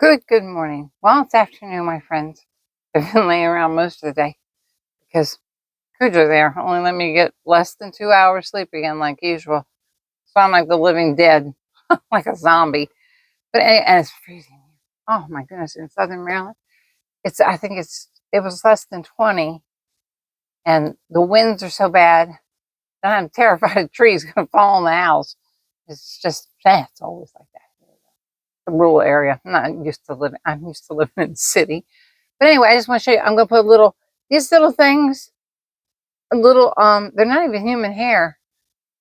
Good morning. Well, it's afternoon, my friends. I've been laying around most of the day because kids are there. Only let me get less than 2 hours sleep again, like usual. So I'm like the living dead, like a zombie. And it's freezing. Oh my goodness! In Southern Maryland, I think it was less than 20, and the winds are so bad that I'm terrified a tree's going to fall on the house. It's always like that. The rural area. I'm used to living in the city. But anyway, I just want to show you. I'm going to put these little things, they're not even human hair.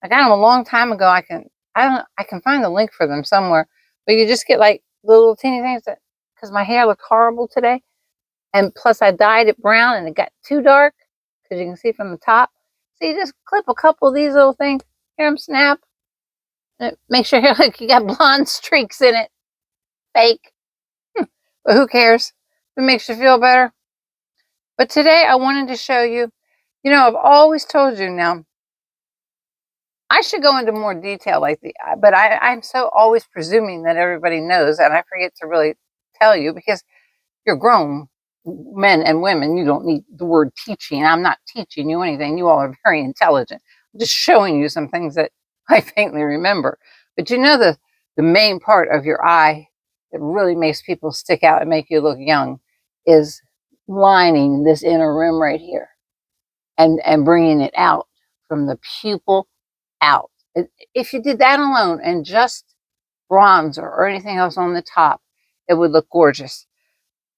I got them a long time ago. I can find the link for them somewhere. But you just get like little teeny things because my hair looked horrible today. And plus I dyed it brown and it got too dark because you can see from the top. So you just clip a couple of these little things, hear them snap. And make sure you got blonde streaks in it. Fake. But who cares? If it makes you feel better. But today I wanted to show you, I've always told you now, I should go into more detail but I'm so always presuming that everybody knows, and I forget to really tell you because you're grown men and women. You don't need the word teaching. I'm not teaching you anything. You all are very intelligent. I'm just showing you some things that I faintly remember. But the main part of your eye that really makes people stick out and make you look young is lining this inner rim right here and bringing it out from the pupil out. If you did that alone and just bronzer or anything else on the top, it would look gorgeous.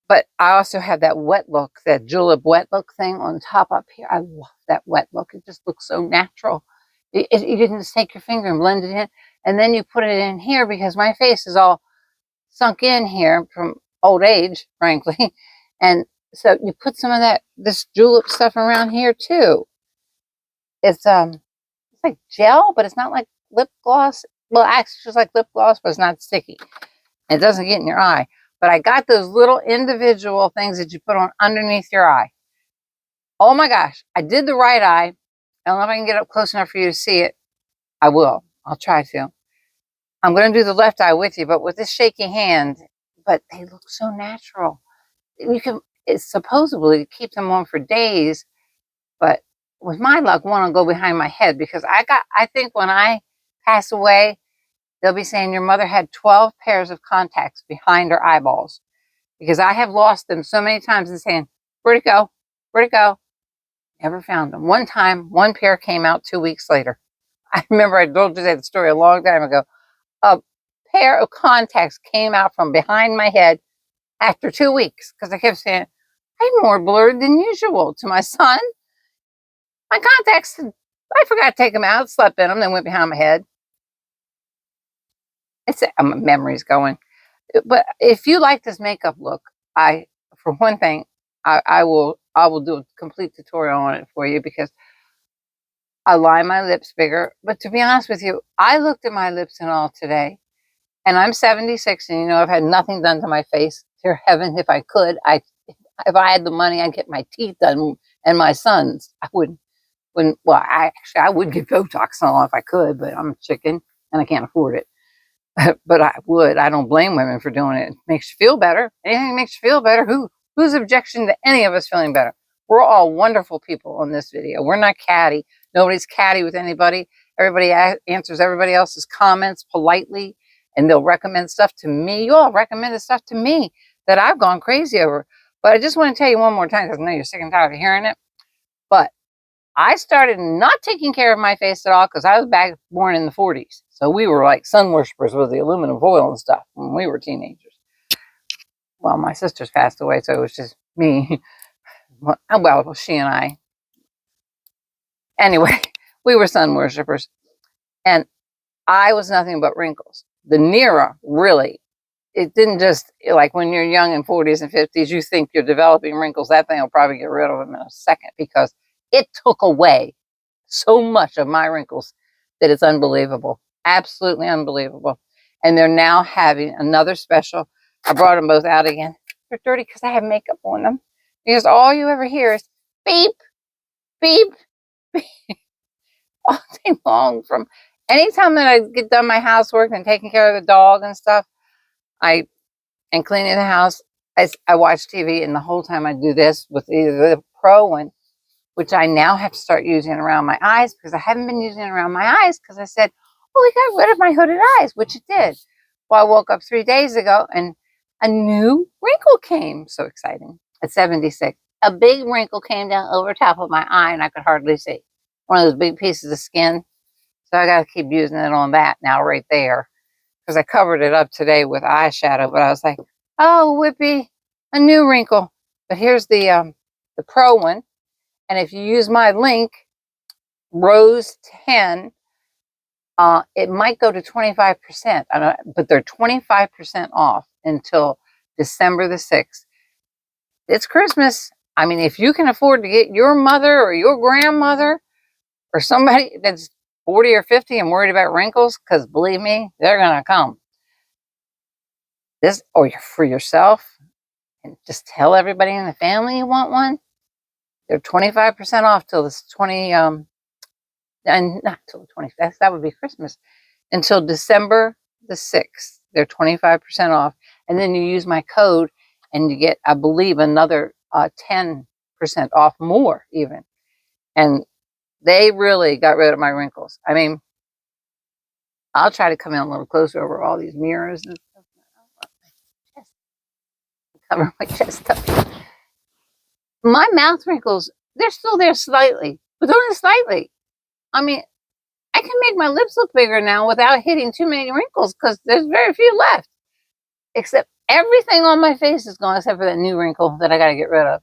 But I also have that wet look, that julep wet look thing on top up here. I love that wet look. It just looks so natural. You can just take your finger and blend it in, and then you put it in here because my face is all sunk in here from old age, frankly. And so you put some of this julep stuff around here too. It's like gel, but it's not like lip gloss. Well, actually, it's just like lip gloss, but it's not sticky. It doesn't get in your eye. But I got those little individual things that you put on underneath your eye. Oh my gosh, I did the right eye. I don't know if I can get up close enough for you to see it. I will. I'll try to. I'm going to do the left eye with you, but with this shaky hand. But they look so natural. It's supposedly keep them on for days, but with my luck, one will go behind my head because I think when I pass away, they'll be saying your mother had 12 pairs of contacts behind her eyeballs because I have lost them so many times and saying, where'd it go? Where'd it go? Never found them. One time, one pair came out 2 weeks later. I remember I told you that story a long time ago. A pair of contacts came out from behind my head after 2 weeks because I kept saying, I'm more blurred than usual to my son. My contacts, I forgot to take them out, slept in them, then went behind my head. Memory's going. But if you like this makeup look, for one thing, I will do a complete tutorial on it for you because I line my lips bigger. But to be honest with you, I looked at my lips and all today, and I'm 76, and I've had nothing done to my face. Dear heaven, if I could, if I had the money, I'd get my teeth done and my son's. I wouldn't. I would get Botox and all if I could, but I'm a chicken and I can't afford it. But I would. I don't blame women for doing it. It makes you feel better. Anything that makes you feel better. Whose objection to any of us feeling better? We're all wonderful people on this video. We're not catty. Nobody's catty with anybody. Everybody answers everybody else's comments politely, and they'll recommend stuff to me. You all recommended stuff to me that I've gone crazy over. But I just want to tell you one more time because I know you're sick and tired of hearing it. But I started not taking care of my face at all because I was born in the 40s. So we were like sun worshippers with the aluminum foil and stuff when we were teenagers. Well, my sisters passed away, so it was just me. Well, she and I. Anyway, we were sun worshippers. And I was nothing but wrinkles. The Nera, really, it didn't just, like when you're young in 40s and 50s, you think you're developing wrinkles. That thing will probably get rid of them in a second because it took away so much of my wrinkles that it's unbelievable. Absolutely unbelievable. And they're now having another special. I brought them both out again. They're dirty because I have makeup on them. Because all you ever hear is beep, beep, beep all day long. From anytime that I get done my housework and taking care of the dog and stuff, I and cleaning the house. I watch TV, and the whole time I do this with either the Pro one, which I now have to start using around my eyes because I haven't been using it around my eyes because I said, oh, we got rid of my hooded eyes, which it did. Well, I woke up 3 days ago and a new wrinkle came. So exciting. At 76, a big wrinkle came down over top of my eye and I could hardly see. One of those big pieces of skin. So I got to keep using it on that now right there because I covered it up today with eyeshadow. But I was like, oh, whippy, a new wrinkle. But here's the Pro one. And if you use my link, Rose 10, it might go to 25%, but they're 25% off until December the 6th. It's Christmas. I mean, if you can afford to get your mother or your grandmother or somebody that's 40 or 50 and worried about wrinkles, because believe me, they're going to come. This, or for yourself, and just tell everybody in the family you want one. They're 25% off till this 20, and not till the 25th, that would be Christmas, until December the 6th. They're 25% off. And then you use my code and you get, I believe, another 10% off more even. And they really got rid of my wrinkles. I mean, I'll try to come in a little closer over all these mirrors and stuff. Cover my chest up. My mouth wrinkles, they're still there slightly, but only slightly. I mean, I can make my lips look bigger now without hitting too many wrinkles because there's very few left. Except everything on my face is gone except for that new wrinkle that I got to get rid of.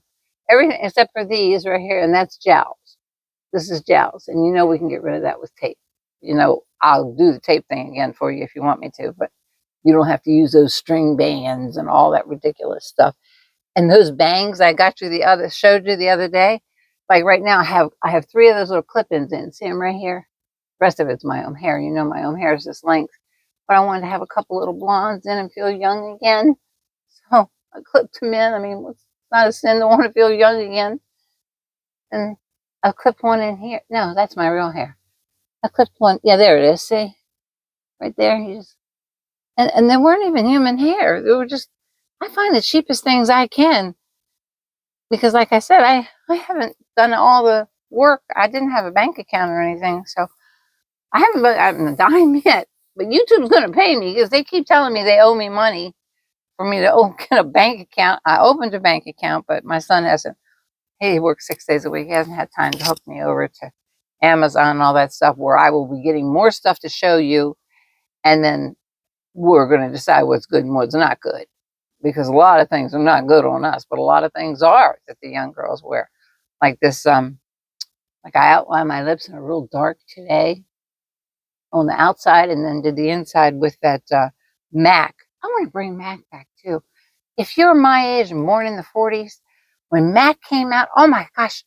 Everything except for these right here, and that's jowls. This is jowls, and you know we can get rid of that with tape. You know, I'll do the tape thing again for you if you want me to, but you don't have to use those string bands and all that ridiculous stuff. And those bangs I got you showed you the other day, like right now I have 3 of those little clip-ins in. See them right here? The rest of it's my own hair. You know my own hair is this length. But I wanted to have a couple little blondes in and feel young again. So I clipped them in. I mean, it's not a sin to want to feel young again. And I clipped one in here. No, that's my real hair. I clipped one. Yeah, there it is. See? Right there. And they weren't even human hair. They were just, I find the cheapest things I can. Because like I said, I haven't done all the work. I didn't have a bank account or anything. So I haven't gotten a dime yet. But YouTube's going to pay me because they keep telling me they owe me money for me to get a bank account. I opened a bank account, but my son hasn't. He works 6 days a week. He hasn't had time to hook me over to Amazon and all that stuff where I will be getting more stuff to show you. And then we're going to decide what's good and what's not good. Because a lot of things are not good on us, but a lot of things are that the young girls wear. Like this, like I outlined my lips in a real dark today on the outside and then did the inside with that MAC. I want to bring MAC back too. If you're my age and born in the 40s, when MAC came out, oh my gosh,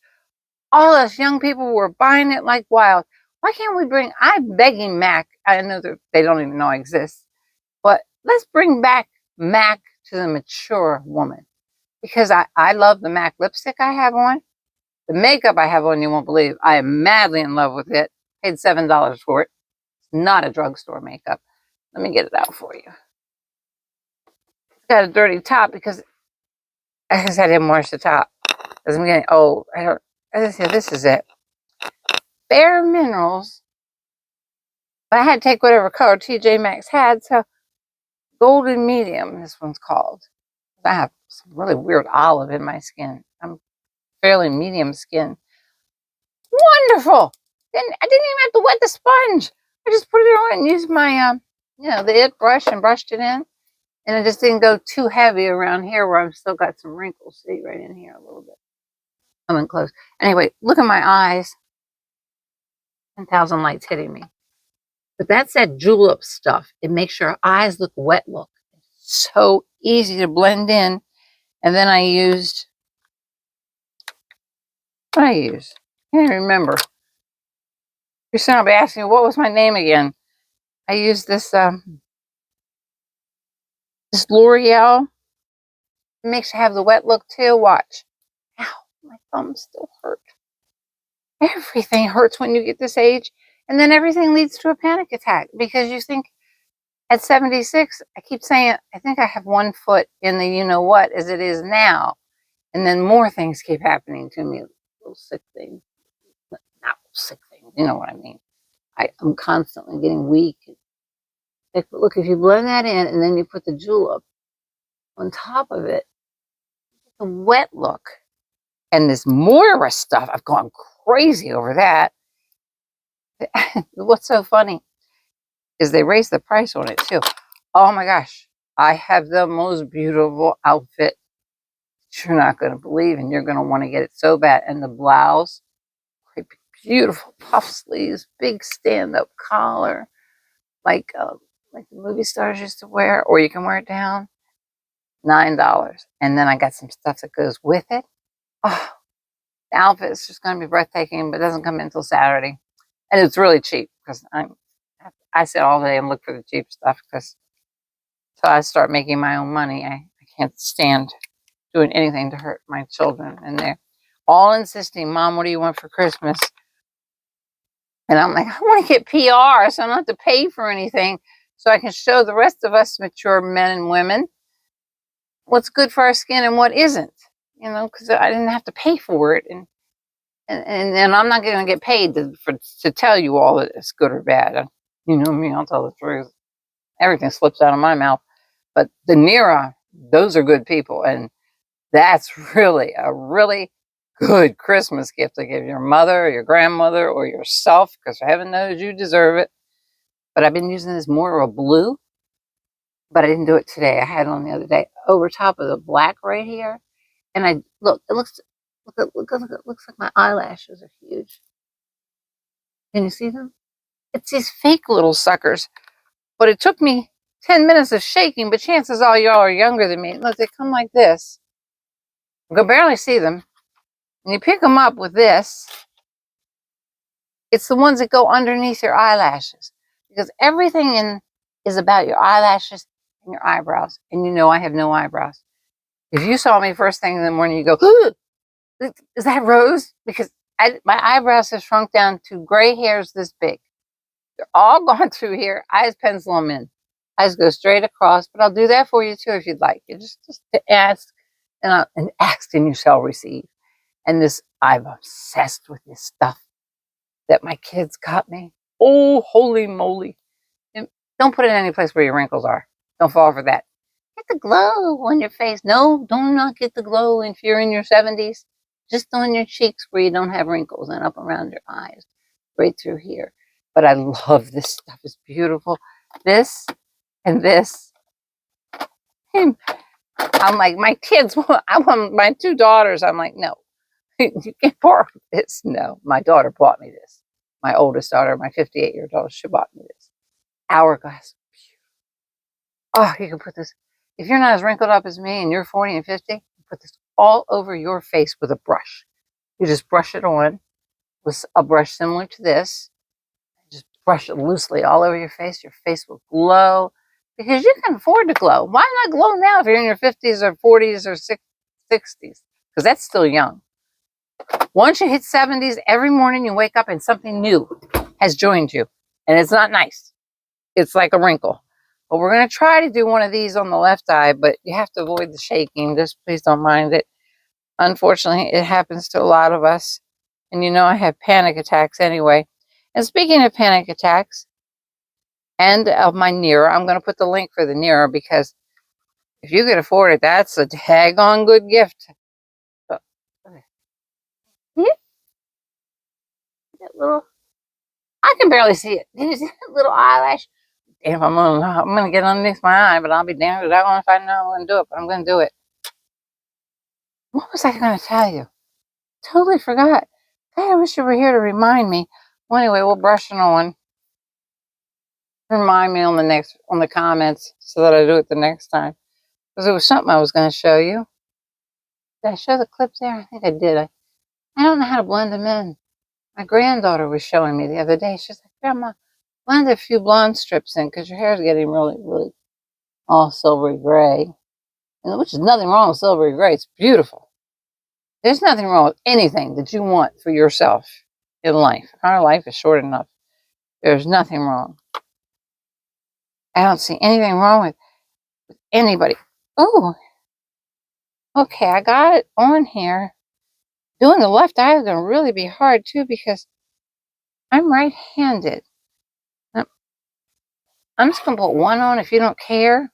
all us young people were buying it like wild. Why can't we I'm begging MAC. I know that they don't even know I exist, but let's bring back MAC to the mature woman because I love the MAC lipstick I have on. The makeup I have on, you won't believe. I am madly in love with it. Paid $7 for it. It's not a drugstore makeup. Let me get it out for you. It's got a dirty top because I guess I didn't wash the top. Because I'm getting old. As I said, this is it. Bare Minerals. But I had to take whatever color TJ Maxx had. So Golden Medium, this one's called. I have some really weird olive in my skin. I'm fairly medium skin. Wonderful. I didn't even have to wet the sponge. I just put it on and used my, the It brush and brushed it in. And it just didn't go too heavy around here where I've still got some wrinkles. See, right in here a little bit. Coming close. Anyway, look at my eyes. 10,000 lights hitting me. But that's that julep stuff. It makes your eyes look wet look. It's so easy to blend in. And then I used, what I used? I can't remember. You're soon I'll be asking me, what was my name again? I used this L'Oreal. It makes you have the wet look too. Watch. Ow, my thumb still hurt. Everything hurts when you get this age. And then everything leads to a panic attack because you think At 76, I keep saying, I think I have one foot in the you know what as it is now. And then more things keep happening to me. Little sick things. Not sick things, you know what I mean. I'm constantly getting weak. Look, if you blend that in and then you put the julep on top of it, the wet look. And this Moira stuff, I've gone crazy over that. What's so funny is they raised the price on it too. Oh my gosh, I have the most beautiful outfit you're not going to believe, and you're going to want to get it so bad. And the blouse, beautiful puff sleeves, big stand-up collar, like the movie stars used to wear, or you can wear it down. $9, and then I got some stuff that goes with it. Oh, the outfit is just going to be breathtaking, but it doesn't come in until Saturday, and it's really cheap because I sit all day and look for the cheap stuff because until I start making my own money, I can't stand doing anything to hurt my children, and they're all insisting, Mom, what do you want for Christmas? And I'm like, I want to get PR so I don't have to pay for anything, so I can show the rest of us mature men and women what's good for our skin and what isn't, because I didn't have to pay for it. And I'm not going to get paid to tell you all that it's good or bad. You know me, I'll tell the truth. Everything slips out of my mouth. But the Nira, those are good people. And that's really a really good Christmas gift to give your mother or your grandmother or yourself, because heaven knows you deserve it. But I've been using this more of a blue, but I didn't do it today. I had it on the other day over top of the black right here. And it looks like my eyelashes are huge. Can you see them? It's these fake little suckers. But it took me 10 minutes of shaking, but chances are y'all are younger than me. Look, they come like this. You can barely see them. And you pick them up with this. It's the ones that go underneath your eyelashes. Because everything is about your eyelashes and your eyebrows. And you know I have no eyebrows. If you saw me first thing in the morning, you go, is that Rose? Because my eyebrows have shrunk down to gray hairs this big. They're all gone through here. I just pencil them in. I just go straight across, but I'll do that for you too if you'd like. You just ask, and ask and you shall receive. And I'm obsessed with this stuff that my kids got me. Oh, holy moly. And don't put it in any place where your wrinkles are. Don't fall for that. Get the glow on your face. No, do not get the glow if you're in your 70s. Just on your cheeks where you don't have wrinkles and up around your eyes. Right through here. But I love this stuff. It's beautiful. This and this. And I'm like, my kids, I want my 2 daughters. I'm like, no, you can't borrow this. No, my daughter bought me this. My oldest daughter, my 58-year-old daughter, she bought me this. Hourglass. Oh, you can put this. If you're not as wrinkled up as me and you're 40 and 50, you put this all over your face with a brush. You just brush it on with a brush similar to this. Just brush it loosely all over your face. Your face will glow because you can afford to glow. Why not glow now if you're in your 50s or 40s or 60s? Because that's still young. Once you hit 70s, every morning you wake up and something new has joined you. And it's not nice. It's like a wrinkle. But we're going to try to do one of these on the left eye, but you have to avoid the shaking. Just please don't mind it. Unfortunately, it happens to a lot of us. And I have panic attacks anyway. And speaking of panic attacks and of my Nira, I'm going to put the link for the Nira because if you can afford it, that's a daggone good gift. That little, I can barely see it. Did you see that little eyelash? Damn, I'm gonna get underneath my eye, but I'll be damned if I know I'm gonna do it, but I'm gonna do it. What was I gonna tell you? Totally forgot. God, I wish you were here to remind me. Well, anyway, we'll brush it on. Remind me on the comments so that I do it the next time. Because it was something I was gonna show you. Did I show the clip there? I think I did. I don't know how to blend them in. My granddaughter was showing me the other day. She's like, Grandma, blend a few blonde strips in because your hair is getting really, really all silvery gray. And which is nothing wrong with silvery gray. It's beautiful. There's nothing wrong with anything that you want for yourself in life. Our life is short enough. There's nothing wrong. I don't see anything wrong with anybody. Oh, okay, I got it on here. Doing the left eye is going to really be hard too because I'm right-handed. I'm just going to put one on if you don't care.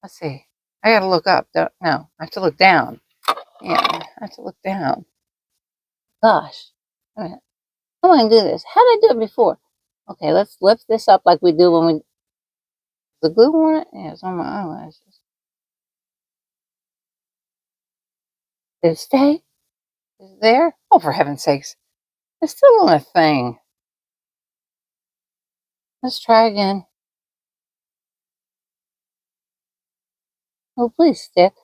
Let's see. I got to look up. No, I have to look down. Yeah, I have to look down. Gosh. Wait a minute. How am I going to do this? How did I do it before? Okay, let's lift this up like we do when we... The glue on it? Yeah, it's on my eyelashes. Did it stay? Is it there? Oh, for heaven's sakes. It's still on a thing. Let's try again. Oh, please stick.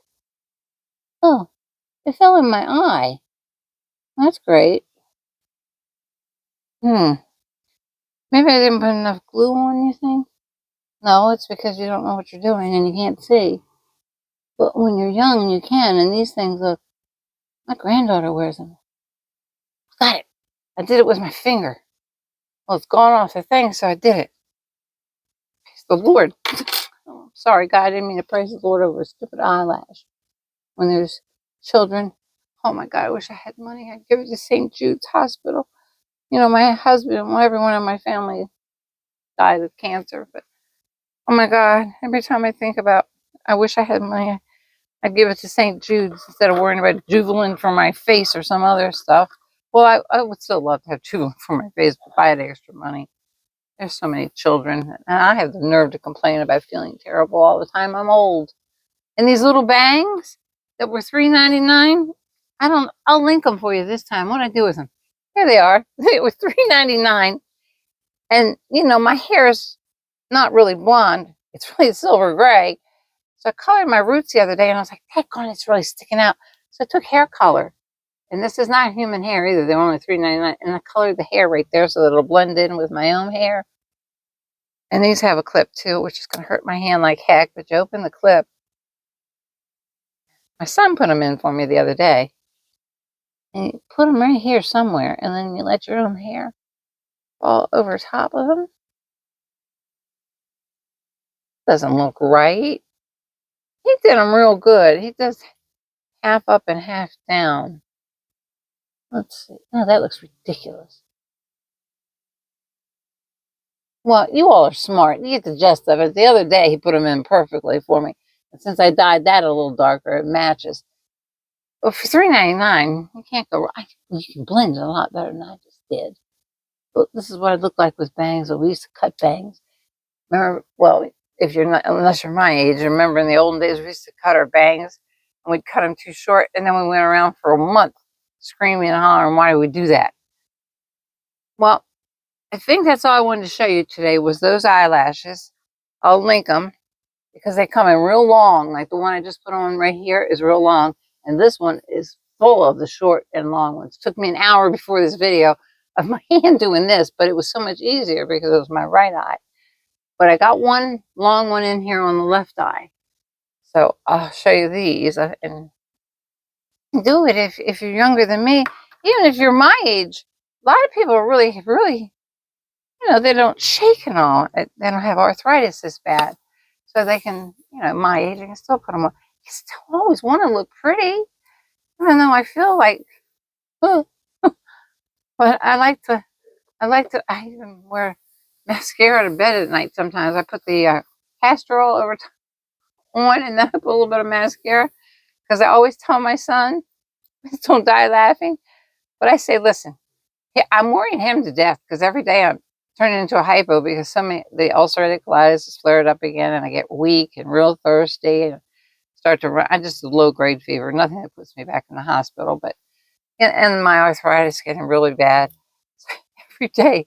Oh, it fell in my eye. That's great. Maybe I didn't put enough glue on, you think? No, it's because you don't know what you're doing and you can't see. But when you're young, you can, and these things look... My granddaughter wears them. Got it. I did it with my finger. Well, it's gone off the thing, so I did it. Praise the Lord. Oh, sorry, God, I didn't mean to praise the Lord over a stupid eyelash. When there's children, oh my God, I wish I had money. I'd give it to St. Jude's Hospital. You know, my husband and everyone in my family died of cancer, but oh my God, every time I think about, I wish I had money, I'd give it to St. Jude's instead of worrying about Juvelin for my face or some other stuff. Well, I would still love to have Juvelin for my face, but if I had extra money. There's so many children, and I have the nerve to complain about feeling terrible all the time. I'm old. And these little bangs that were $3.99, I'll link them for you this time. What did I do with them? Here they are. They were $3.99. And, you know, my hair is not really blonde. It's really silver gray. So I colored my roots the other day, and I was like, heck on, it's really sticking out. So I took hair color. And this is not human hair either. They're only $3.99. And I colored the hair right there so that it'll blend in with my own hair. And these have a clip too, which is going to hurt my hand like heck. But you open the clip. My son put them in for me the other day. And you put them right here somewhere. And then you let your own hair fall over top of them. Doesn't look right. He did them real good. He does half up and half down. Let's see. Oh, that looks ridiculous. Well, you all are smart. You get the gist of it. The other day, he put them in perfectly for me. And since I dyed that a little darker, it matches. But for $3.99, you can't go wrong. You can blend it a lot better than I just did. But this is what I look like with bangs. We used to cut bangs. Remember, well, if you're not, unless you're my age, remember in the olden days, we used to cut our bangs and we'd cut them too short. And then we went around for a month screaming and hollering, why do we do that? Well, I think that's all I wanted to show you today was those eyelashes. I'll link them because they come in real long. Like the one I just put on right here is real long. And this one is full of the short and long ones. It took me an hour before this video of my hand doing this, but it was so much easier because it was my right eye. But I got one long one in here on the left eye. So I'll show you these. And do it if you're younger than me. Even if you're my age, a lot of people are really, you know, they don't shake and all. They don't have arthritis this bad. So they can, you know, my age, I can still put them on. I still always want to look pretty, even though I feel like, oh. But I even wear mascara to bed at night sometimes. I put the castor oil on and then I put a little bit of mascara because I always tell my son, don't die laughing. But I say, listen, I'm worrying him to death because every day I'm turning into a hypo because the ulcerative colitis is flared up again and I get weak and real thirsty and start to run. I just have low-grade fever, nothing that puts me back in the hospital, but and my arthritis is getting really bad. So every day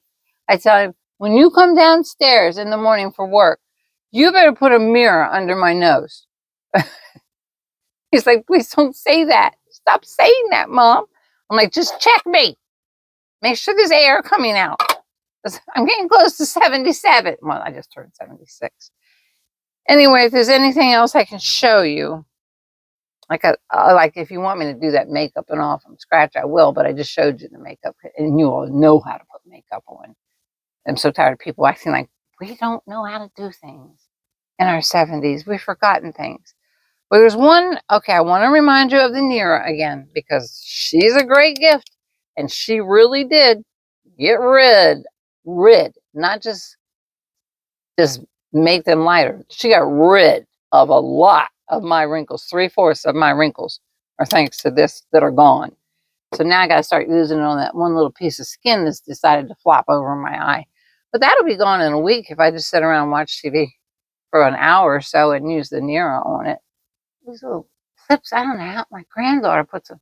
I tell him, when you come downstairs in the morning for work, you better put a mirror under my nose. He's like, please don't say that. Stop saying that, Mom. I'm like, just check me. Make sure there's air coming out. I'm getting close to 77. Well, I just turned 76. Anyway, if there's anything else I can show you, like if you want me to do that makeup and all from scratch, I will, but I just showed you the makeup and you all know how to put makeup on. I'm so tired of people acting like we don't know how to do things in our 70s. We've forgotten things. But there's one, okay, I want to remind you of the Nira again because she's a great gift and she really did get not just make them lighter. She got rid of a lot of my wrinkles. 3/4 of my wrinkles are thanks to this that are gone. So now I got to start using it on that one little piece of skin that's decided to flop over my eye. But that'll be gone in a week if I just sit around and watch TV for an hour or so and use the Nira on it. These little clips, I don't know how my granddaughter puts them.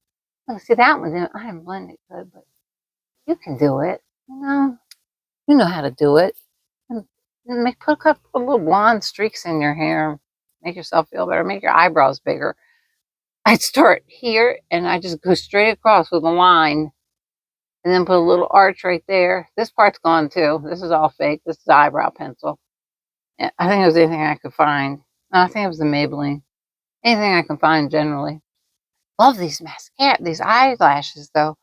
Oh, see that one? I didn't blend it good, but you can do it. You know how to do it. And put a couple of little blonde streaks in your hair. Make yourself feel better. Make your eyebrows bigger. I start here and I just go straight across with a line and then put a little arch right there. This part's gone too. This is all fake. This is eyebrow pencil. I think it was anything I could find. No, I think it was the Maybelline. Anything I can find generally. Love these mascara, these eyelashes though.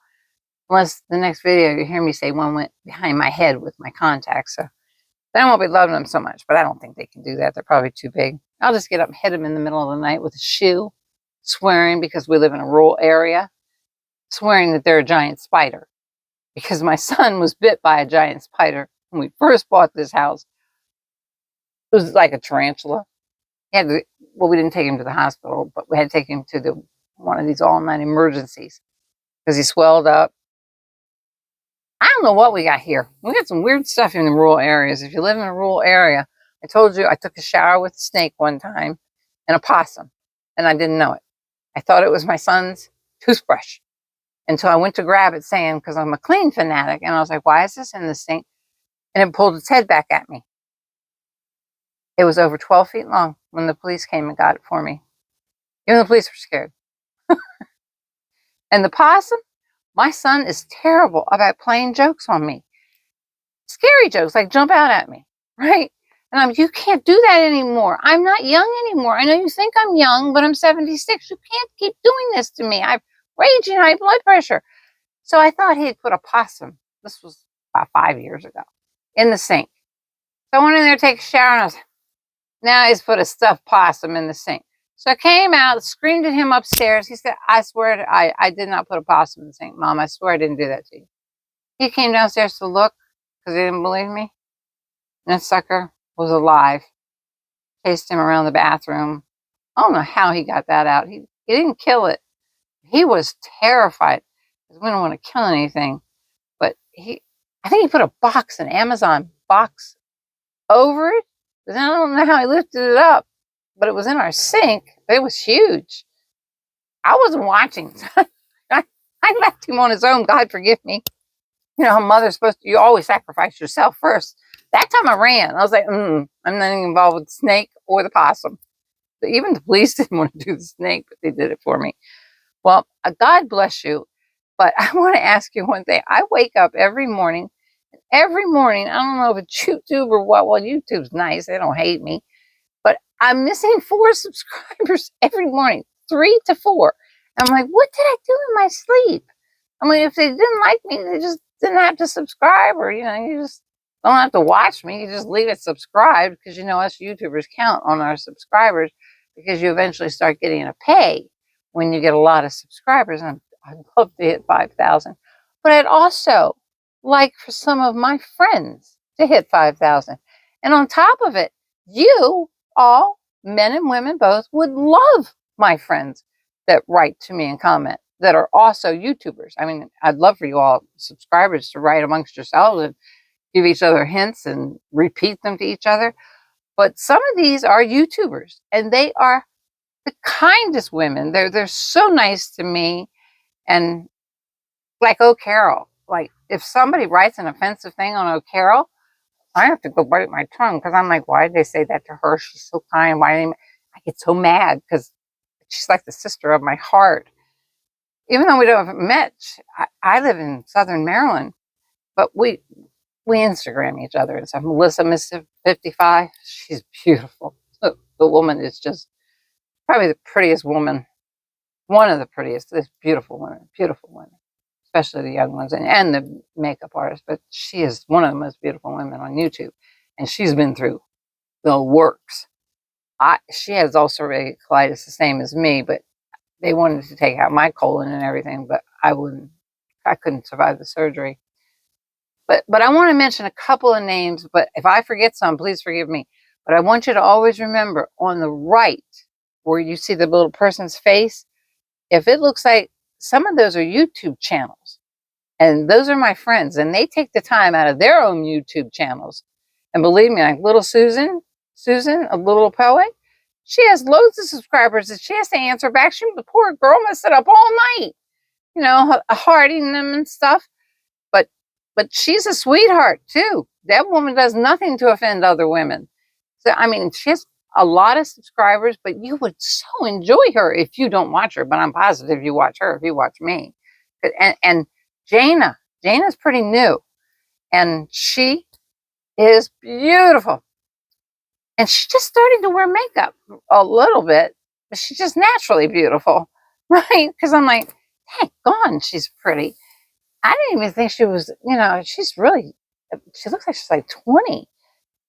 Unless the next video you hear me say one went behind my head with my contacts. So then I won't be loving them so much, but I don't think they can do that. They're probably too big. I'll just get up and hit them in the middle of the night with a shoe, swearing because we live in a rural area, swearing that they're a giant spider. Because my son was bit by a giant spider when we first bought this house. It was like a tarantula. We didn't take him to the hospital, but we had to take him to one of these all-night emergencies because he swelled up. I don't know what we got here. We got some weird stuff in the rural areas. If you live in a rural area, I told you I took a shower with a snake one time and a possum, and I didn't know it. I thought it was my son's toothbrush until I went to grab it saying, because I'm a clean fanatic, and I was like, why is this in the sink? And it pulled its head back at me. It was over 12 feet long when the police came and got it for me. Even the police were scared. And the possum, my son is terrible about playing jokes on me. Scary jokes, like jump out at me, right? And I'm like, you can't do that anymore. I'm not young anymore. I know you think I'm young, but I'm 76. You can't keep doing this to me. I've raging high blood pressure. So I thought he'd put a possum, this was about 5 years ago, in the sink. So I went in there to take a shower and I was like, now he's put a stuffed possum in the sink. So I came out, screamed at him upstairs. He said, I swear I did not put a possum in the sink. Mom, I swear I didn't do that to you. He came downstairs to look because he didn't believe me. And that sucker was alive. Chased him around the bathroom. I don't know how he got that out. He didn't kill it. He was terrified because we don't want to kill anything. But I think he put a box, an Amazon box over it. But I don't know how he lifted it up. But it was in our sink. But it was huge. I wasn't watching. I left him on his own. God forgive me. You know how mother's supposed to, you always sacrifice yourself first. That time I ran. I was like, I'm not involved with the snake or the possum. But even the police didn't want to do the snake, but they did it for me. Well, God bless you. But I want to ask you one thing. I wake up every morning. I don't know if it's YouTube or what. Well, YouTube's nice. They don't hate me. But I'm missing 4 subscribers every morning, 3 to 4. And I'm like, what did I do in my sleep? I mean, if they didn't like me, they just didn't have to subscribe, or, you just don't have to watch me. You just leave it subscribed because, us YouTubers count on our subscribers because you eventually start getting a pay when you get a lot of subscribers. And I'd love to hit 5,000. But I'd also like for some of my friends to hit 5,000. And on top of it, you all, men and women both, would love my friends that write to me and comment that are also YouTubers. I mean, I'd love for you all subscribers to write amongst yourselves and give each other hints and repeat them to each other. But some of these are YouTubers, and they are the kindest women. They're so nice to me. And like Carol, like if somebody writes an offensive thing on Carol, I have to go bite my tongue because I'm like, why did they say that to her? She's so kind. I get so mad because she's like the sister of my heart. Even though we don't have met, I live in Southern Maryland, but we Instagram each other. It's Melissa, Miss 55. She's beautiful. The woman is just probably the prettiest woman, one of the prettiest. There's beautiful women, especially the young ones and the makeup artists. But she is one of the most beautiful women on YouTube. and she's been through the works. She has ulcerative colitis, the same as me, but they wanted to take out my colon and everything, but I couldn't survive the surgery. But I want to mention a couple of names, but if I forget some, please forgive me. But I want you to always remember on the right, where you see the little person's face, if it looks like some of those are YouTube channels, and those are my friends, and they take the time out of their own YouTube channels. And believe me, like little Susan, a little poet, she has loads of subscribers that she has to answer back. The poor girl must sit up all night, hearting them and stuff. But she's a sweetheart too. That woman does nothing to offend other women. So I mean, she has a lot of subscribers, but you would so enjoy her if you don't watch her. But I'm positive you watch her if you watch me. And Jana's pretty new, and she is beautiful. And she's just starting to wear makeup a little bit, but she's just naturally beautiful, right? Because I'm like, thank God she's pretty. I didn't even think she was, she's really, she looks like she's like 20.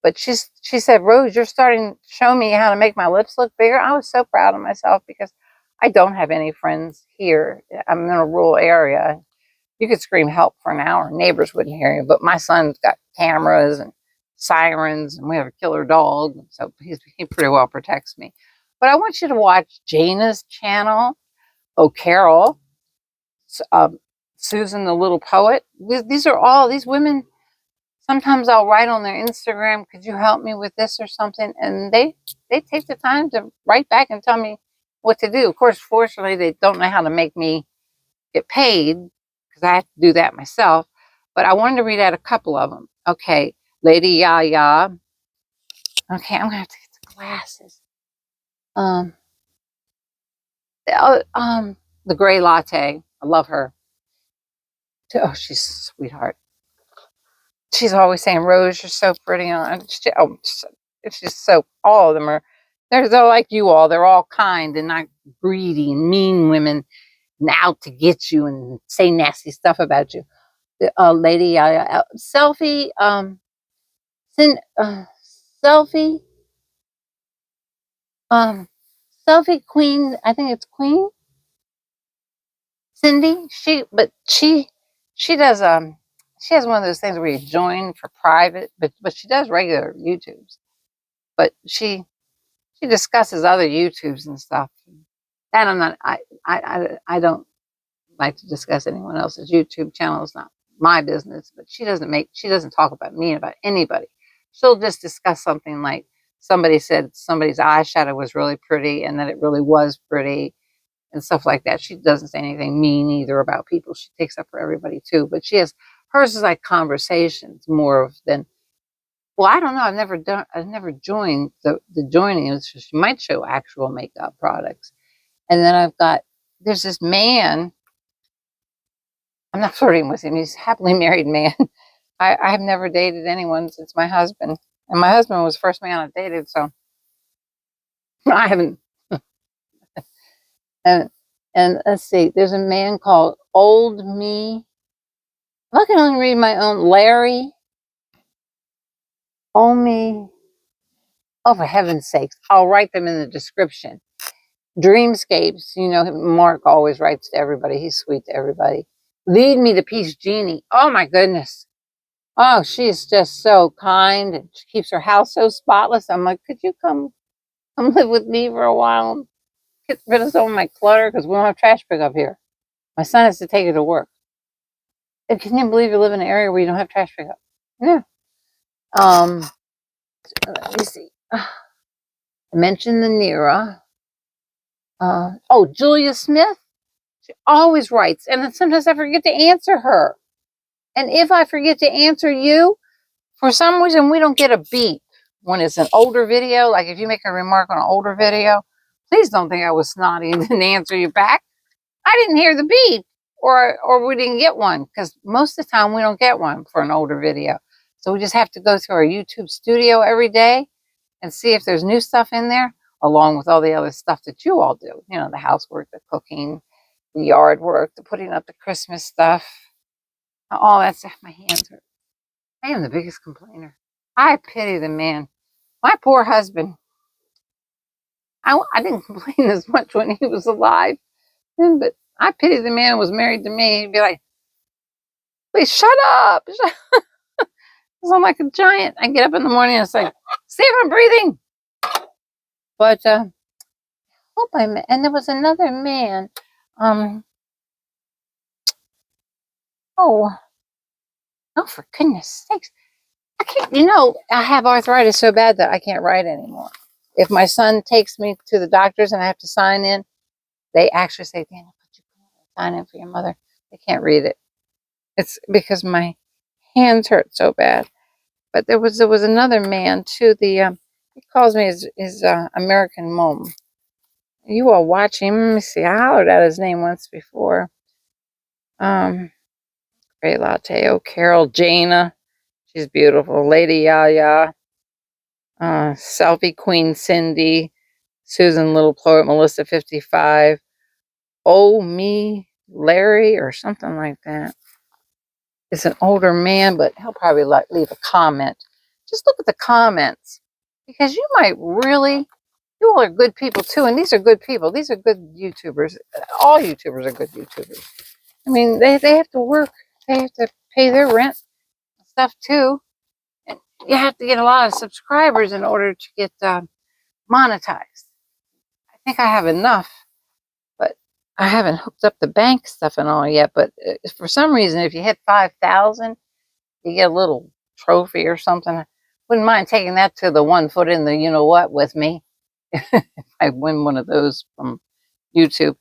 But she said, Rose, you're starting to show me how to make my lips look bigger. I was so proud of myself because I don't have any friends here. I'm in a rural area. You could scream help for an hour. Neighbors wouldn't hear you. But my son's got cameras and sirens, and we have a killer dog. So he pretty well protects me. But I want you to watch Jana's channel, Carol, Susan the Little Poet. These are all these women. Sometimes I'll write on their Instagram, could you help me with this or something? And they take the time to write back and tell me what to do. Of course, fortunately, they don't know how to make me get paid because I have to do that myself. But I wanted to read out a couple of them. Okay, Lady Yaya. Okay, I'm going to have to get the glasses. The Gray Latte. I love her. Oh, she's a sweetheart. She's always saying, Rose, you're so pretty. It's just so, all of them they're like you all. They're all kind and not greedy and mean women and out to get you and say nasty stuff about you. Lady Selfie, Selfie, Selfie Queen, I think it's Queen Cindy. She does, she has one of those things where you join for private, but she does regular YouTubes. But she discusses other YouTubes and stuff. And I'm not, I don't like to discuss anyone else's YouTube channel. It's not my business, but she doesn't talk about me, about anybody. She'll just discuss something like somebody said somebody's eyeshadow was really pretty and that it really was pretty and stuff like that. She doesn't say anything mean either about people. She takes up for everybody too, but hers is like conversations more than, well, I don't know. I've never joined the joining. She might show actual makeup products. And then there's this man. I'm not flirting with him. He's a happily married man. I have never dated anyone since my husband. And my husband was the first man I dated, so I haven't. And let's see, there's a man called Old Me. I can only read my own. Larry. Old Me. Oh, for heaven's sakes. I'll write them in the description. Dreamscapes, Mark always writes to everybody. He's sweet to everybody. Lead Me to Peace Jeannie. Oh my goodness. Oh, she's just so kind and she keeps her house so spotless. I'm like, could you come live with me for a while and get rid of some of my clutter because we don't have trash pickup here. My son has to take it to work. And can you believe you live in an area where you don't have trash pickup? Yeah. Let me see. I mentioned the Nira. Julia Smith. She always writes, and then sometimes I forget to answer her. And if I forget to answer you, for some reason we don't get a beep when it's an older video. Like if you make a remark on an older video, please don't think I was snotty and didn't answer you back. I didn't hear the beep, or we didn't get one, because most of the time we don't get one for an older video. So we just have to go through our YouTube studio every day and see if there's new stuff in there, along with all the other stuff that you all do. The housework, the cooking, the yard work, the putting up the Christmas stuff. All that stuff. My hands hurt. I am the biggest complainer. I pity the man. My poor husband. I didn't complain as much when he was alive, but I pity the man who was married to me. He'd be like, please shut up. Because I'm like a giant. I get up in the morning and it's like, see if I'm breathing. But hope and there was another man. Um, oh, oh, for goodness sakes. I can't, I have arthritis so bad that I can't write anymore. If my son takes me to the doctors and I have to sign in, they actually say, Daniel, could you sign in for your mother? They can't read it. It's because my hands hurt so bad. But there was another man too. He calls me his American mom. You all watch him. Let me see. I hollered at his name once before. Um, Great Latte. Oh, Carol Jana. She's beautiful. Lady Yaya. Selfie Queen Cindy. Susan Little Poet. Melissa 55. Oh, me Larry or something like that. It's an older man, but he'll probably leave a comment. Just look at the comments because you might really, you all are good people too. And these are good people. These are good YouTubers. All YouTubers are good YouTubers. I mean, they have to work. They have to pay their rent and stuff too. And you have to get a lot of subscribers in order to get monetized. I think I have enough, but I haven't hooked up the bank stuff and all yet. But for some reason, if you hit 5,000, you get a little trophy or something. I wouldn't mind taking that to the 1 foot in the you know what with me if I win one of those from YouTube.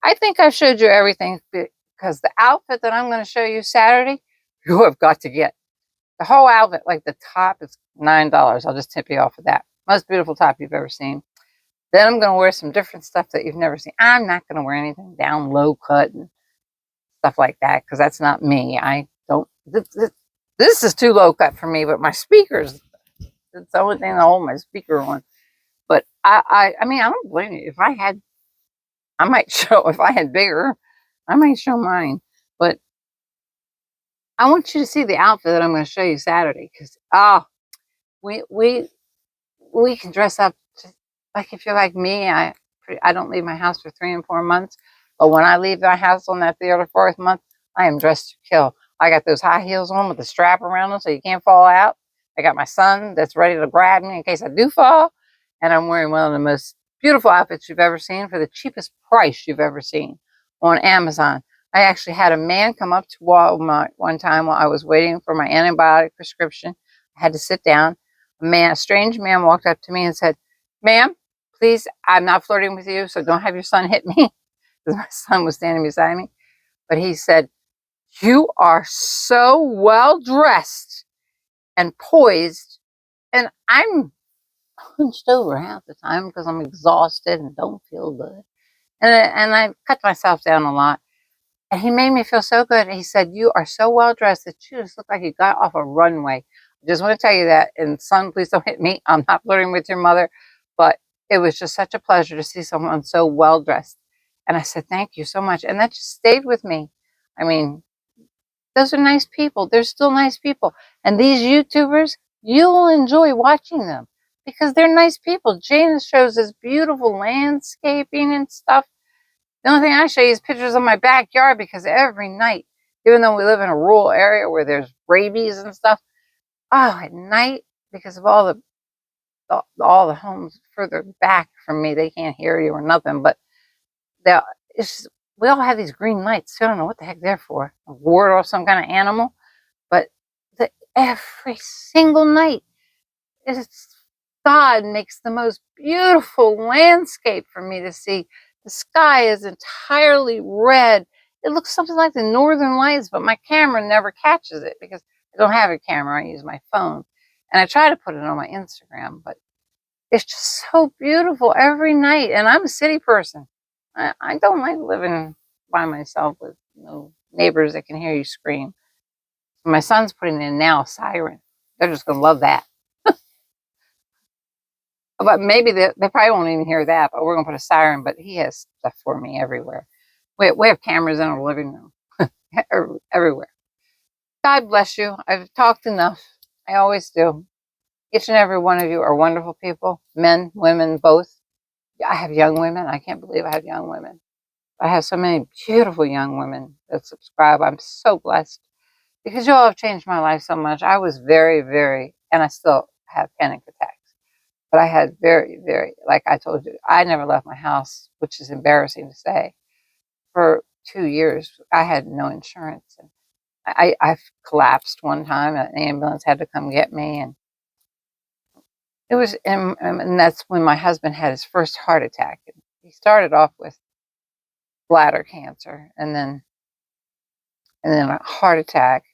I think I showed you everything because the outfit that I'm going to show you Saturday, you have got to get. The whole outfit, like the top is $9. I'll just tip you off of that. Most beautiful top you've ever seen. Then I'm going to wear some different stuff that you've never seen. I'm not going to wear anything down low cut and stuff like that because that's not me. I don't. This is too low cut for me, but my speakers, it's the only thing to hold my speaker on. But I mean, I don't blame you. If I had, I might show, if I had bigger, I might show mine. But I want you to see the outfit that I'm going to show you Saturday because, we, we, we can dress up like if you're like me. I don't leave my house for 3 and 4 months, but when I leave my house on that 3rd or 4th month, I am dressed to kill. I got those high heels on with the strap around them so you can't fall out. I got my son that's ready to grab me in case I do fall, and I'm wearing one of the most beautiful outfits you've ever seen for the cheapest price you've ever seen on Amazon. I actually had a man come up to Walmart one time while I was waiting for my antibiotic prescription. I had to sit down. A strange man walked up to me and said, ma'am, please, I'm not flirting with you, so don't have your son hit me. Because my son was standing beside me. But he said, you are so well dressed and poised. And I'm hunched over half the time because I'm exhausted and don't feel good. And I cut myself down a lot. And he made me feel so good. He said, you are so well dressed that you just look like you got off a runway. I just want to tell you that. And son, please don't hit me. I'm not flirting with your mother. But it was just such a pleasure to see someone so well dressed. And I said, thank you so much. And that just stayed with me. I mean, those are nice people. They're still nice people. And these YouTubers, you'll enjoy watching them because they're nice people. Jana shows us beautiful landscaping and stuff. The only thing I show you is pictures of my backyard because every night, even though we live in a rural area where there's rabies and stuff, at night, because of all the homes further back from me, they can't hear you or nothing. But it's just, we all have these green lights. So I don't know what the heck they're for. A ward off some kind of animal. But every single night, God makes the most beautiful landscape for me to see. The sky is entirely red. It looks something like the Northern Lights, but my camera never catches it because I don't have a camera. I use my phone. And I try to put it on my Instagram, but it's just so beautiful every night. And I'm a city person. I don't like living by myself with neighbors that can hear you scream. My son's putting in now a siren. They're just going to love that. But maybe they probably won't even hear that, but we're going to put a siren. But he has stuff for me everywhere. We have cameras in our living room, everywhere. God bless you. I've talked enough. I always do. Each and every one of you are wonderful people, men, women, both. I have young women. I can't believe I have young women. I have so many beautiful young women that subscribe. I'm so blessed because you all have changed my life so much. I was very, very, and I still have panic attacks, but I had very, very, like I told you, I never left my house, which is embarrassing to say, for 2 years. I had no insurance. And I collapsed one time. An ambulance had to come get me, and it was, and that's when my husband had his first heart attack. And he started off with bladder cancer, and then a heart attack,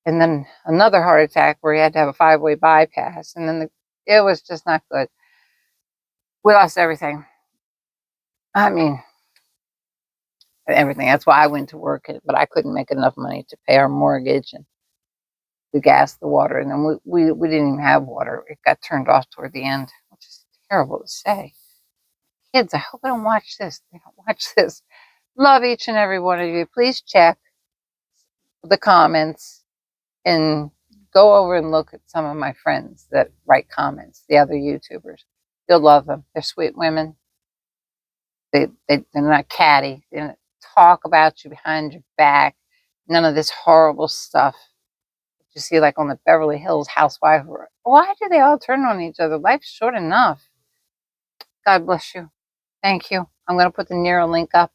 and then another heart attack where he had to have a 5-way bypass, and then it was just not good. We lost everything. I mean, everything. That's why I went to work, but I couldn't make enough money to pay our mortgage and the gas, the water, and then we didn't even have water. It got turned off toward the end, which is terrible to say. Kids, I hope they don't watch this. They don't watch this. Love each and every one of you. Please check the comments and go over and look at some of my friends that write comments, the other YouTubers. You'll love them. They're sweet women. They're not catty. They don't talk about you behind your back. None of this horrible stuff you see like on the Beverly Hills housewife. Why do they all turn on each other? Life's short enough. God bless you. Thank you. I'm going to put the Nero link up.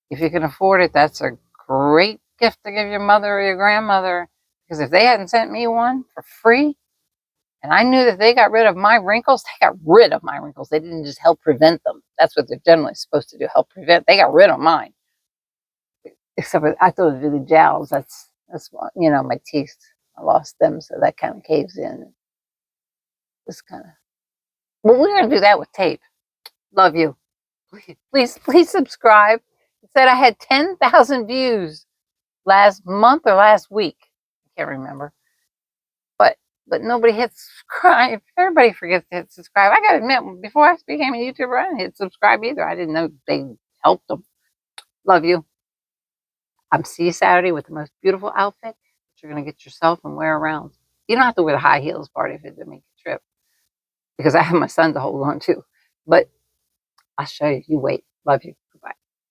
If you can afford it, that's a great gift to give your mother or your grandmother. Because if they hadn't sent me one for free, and I knew that they got rid of my wrinkles, they got rid of my wrinkles. They didn't just help prevent them. That's what they're generally supposed to do, help prevent. They got rid of mine. Except for, I thought it was the jowls. That's my teeth. I lost them, so that kind of caves in. This kind of. Well, we're going to do that with tape. Love you. Please subscribe. It said I had 10,000 views last month or last week. I can't remember. But nobody hits subscribe. Everybody forgets to hit subscribe. I got to admit, before I became a YouTuber, I didn't hit subscribe either. I didn't know they helped them. Love you. I'm see you Saturday with the most beautiful outfit that you're going to get yourself and wear around. You don't have to wear the high heels party if it's a make a trip, because I have my son to hold on to. But I'll show you. You wait. Love you.